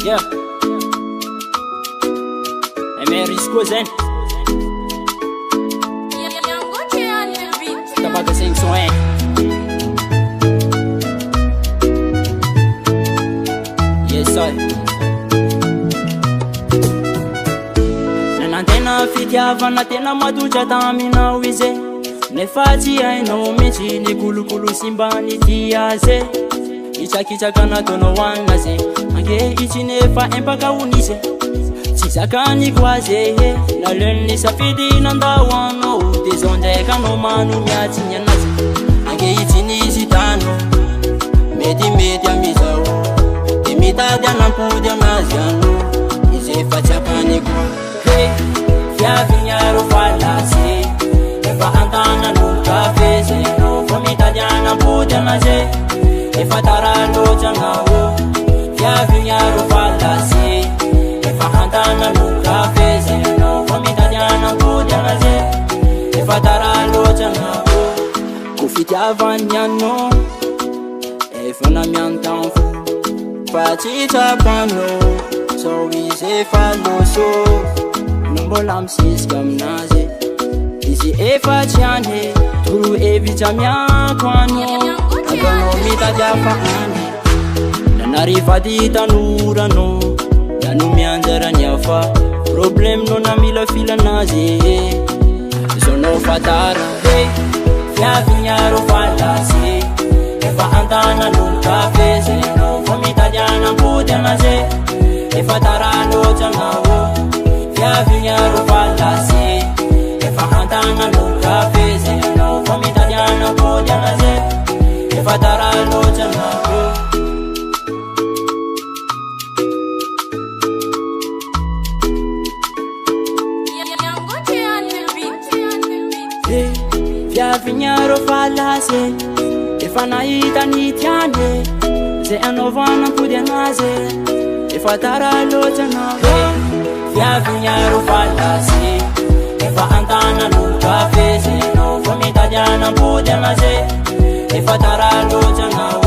Yeah. Risco zen. Tabaga sing swing. Yes sir. Nanantena fitiavana tena madotra taminao izy nefa tsy hainao mihitsy ny kolokolo simbany ty azy Ichakitaka nataonao anazy ange itsy nefa empaka onizy Tsy zakany koazy na leny safidy nandahoanao de zao ndraiky anao manomiatsy ny anazy ange itsy nisy tano mety amizao de mitady anampody anazy ano izy efa tsy akany koa fiavignyaro falasy efa antanan'olo kafe zay no fa mitady anampody anazy efa taraloatra gnao fiavignyaro falasy efa antanan'olo kafe zay no fa mitady anampody anazy efa taraloatra gnao ko fitiavany ano efa namiantany fo fa tsy trapanao zao izy efa loso no mbola misisika aminazy izy efa tsy any toro hevitra miako ano atanao mitady afahany nanarivady tanoranao nano mianjarany afa problemenao na mila filanazy zao nao fatara fiavignyaro falasy efa antanan'olo kafe zay nao fa mitady anampody anazy efa taraloatra gnao fiavignyaro falasy efa antanan'olo kafe zay nao fa mitady anampody anazy efa taraloatra gnao fiavignyaro falasy efa nahitany tiany zay anaovanampody anazy efa taraloatra gnao fiavignyaro falasy efa antanan'olo kafe zay nao fa mitady anampody anazy efa taraloatra gnao